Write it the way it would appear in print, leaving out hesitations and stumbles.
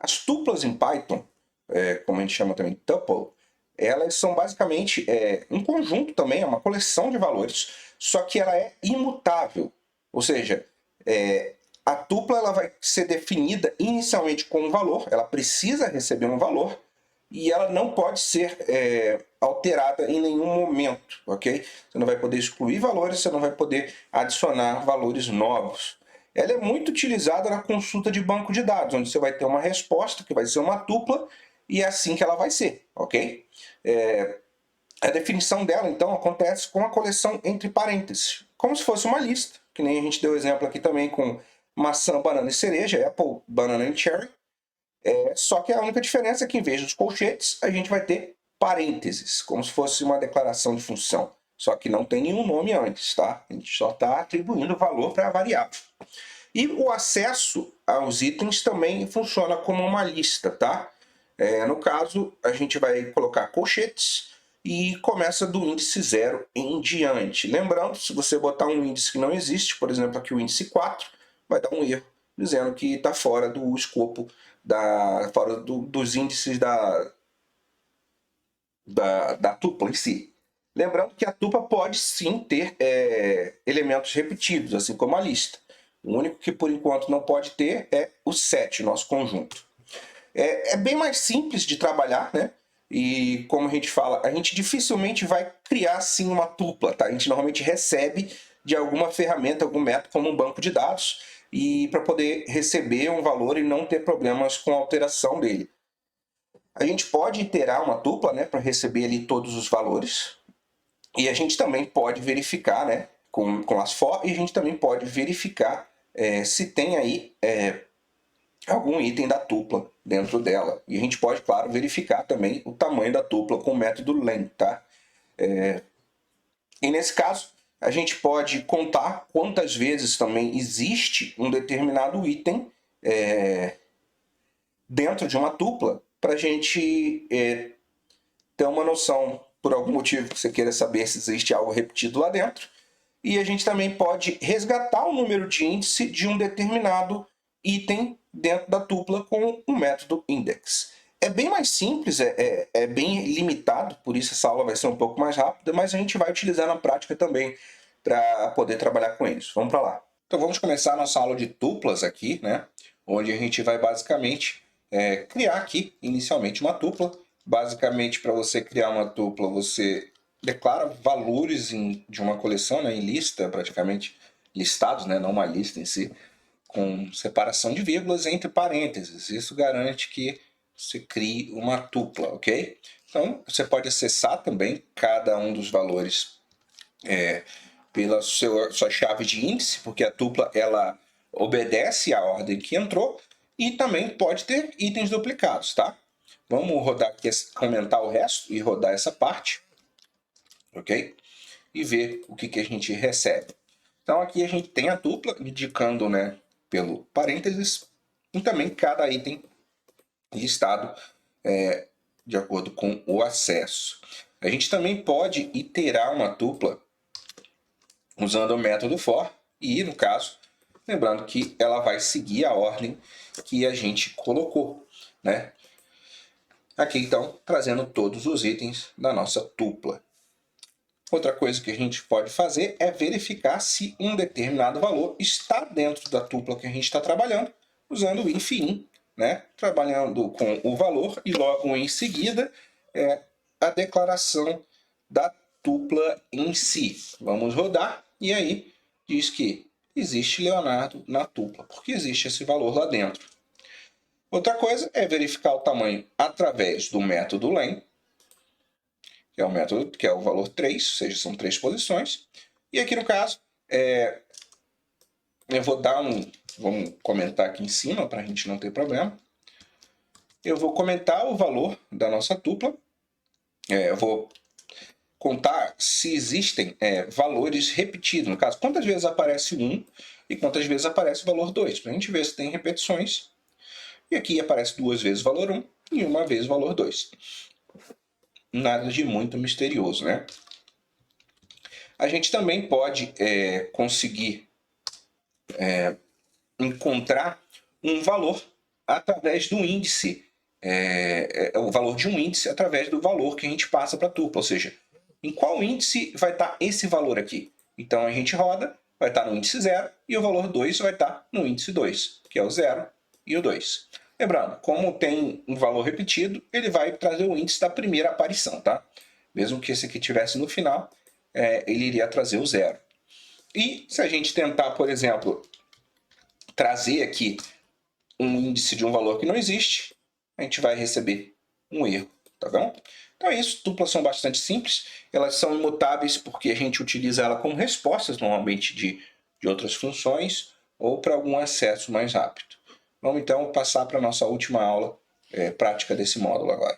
As tuplas em Python, como a gente chama também tuple, elas são basicamente um conjunto também, é uma coleção de valores, só que ela é imutável. Ou seja, a tupla ela vai ser definida inicialmente com um valor, ela precisa receber um valor, e ela não pode ser alterada em nenhum momento, ok? Você não vai poder excluir valores, você não vai poder adicionar valores novos. Ela é muito utilizada na consulta de banco de dados, onde você vai ter uma resposta que vai ser uma tupla, e é assim que ela vai ser, ok? A definição dela, então, acontece com a coleção entre parênteses, como se fosse uma lista, que nem a gente deu exemplo aqui também com maçã, banana e cereja, apple, banana e cherry. Só que a única diferença é que, em vez dos colchetes, a gente vai ter parênteses, como se fosse uma declaração de função. Só que não tem nenhum nome antes, tá? A gente só está atribuindo valor para a variável. E o acesso aos itens também funciona como uma lista, tá? No caso, a gente vai colocar colchetes e começa do índice 0 em diante. Lembrando, se você botar um índice que não existe, por exemplo, aqui o índice 4, vai dar um erro, dizendo que está fora do escopo, fora dos índices da tupla em si. Lembrando que a tupla pode sim ter elementos repetidos, assim como a lista. O único que por enquanto não pode ter é o set, nosso conjunto. É bem mais simples de trabalhar, né? E como a gente fala, a gente dificilmente vai criar sim uma tupla, tá? A gente normalmente recebe de alguma ferramenta, algum método, como um banco de dados, e para poder receber um valor e não ter problemas com a alteração dele. A gente pode iterar uma tupla, né, para receber ali todos os valores, e a gente também pode verificar, né, com as for, e a gente também pode verificar se tem aí algum item da tupla dentro dela. E a gente pode, claro, verificar também o tamanho da tupla com o método len, tá? E nesse caso, a gente pode contar quantas vezes também existe um determinado item dentro de uma tupla, para a gente ter uma noção, por algum motivo que você queira saber se existe algo repetido lá dentro. E a gente também pode resgatar o número de índice de um determinado item dentro da tupla com o método index. É bem mais simples, é bem limitado, por isso essa aula vai ser um pouco mais rápida, mas a gente vai utilizar na prática também para poder trabalhar com isso. Vamos para lá. Então vamos começar a nossa aula de tuplas aqui, né? Onde a gente vai basicamente criar aqui inicialmente uma tupla. Basicamente, para você criar uma tupla, você declara valores de uma coleção, né, em lista, praticamente listados, né, não uma lista em si, com separação de vírgulas entre parênteses. Isso garante que você crie uma tupla, ok? Então, você pode acessar também cada um dos valores pela sua chave de índice, porque a tupla ela obedece à ordem que entrou, e também pode ter itens duplicados, tá? Vamos rodar aqui, comentar o resto e rodar essa parte, ok? E ver o que a gente recebe. Então aqui a gente tem a tupla indicando, né, pelo parênteses, e também cada item listado de acordo com o acesso. A gente também pode iterar uma tupla usando o método for e, no caso, lembrando que ela vai seguir a ordem que a gente colocou, né? Aqui, então, trazendo todos os itens da nossa tupla. Outra coisa que a gente pode fazer é verificar se um determinado valor está dentro da tupla que a gente está trabalhando, usando o if-in, né? Trabalhando com o valor e logo em seguida a declaração da tupla em si. Vamos rodar e aí diz que existe Leonardo na tupla, porque existe esse valor lá dentro. Outra coisa é verificar o tamanho através do método len, que é o método que é o valor 3, ou seja, são 3 posições. E aqui no caso, eu vou dar vamos comentar aqui em cima para a gente não ter problema. Eu vou comentar o valor da nossa tupla. Eu vou contar se existem valores repetidos. No caso, quantas vezes aparece 1 e quantas vezes aparece o valor 2, para a gente ver se tem repetições. E aqui aparece 2 vezes o valor 1 e 1 vez o valor 2. Nada de muito misterioso, né? A gente também pode conseguir encontrar um valor através do índice, o valor de um índice através do valor que a gente passa para a tupla, ou seja, em qual índice vai estar esse valor aqui. Então a gente roda, vai estar no índice 0 e o valor 2 vai estar no índice 2, que é o 0 e o 2. Lembrando, como tem um valor repetido, ele vai trazer o índice da primeira aparição, tá? Mesmo que esse aqui tivesse no final, ele iria trazer o 0. E se a gente tentar, por exemplo, trazer aqui um índice de um valor que não existe, a gente vai receber um erro, tá bom? Então é isso, tuplas são bastante simples, elas são imutáveis porque a gente utiliza ela como respostas normalmente de outras funções ou para algum acesso mais rápido. Vamos então passar para a nossa última aula prática desse módulo agora.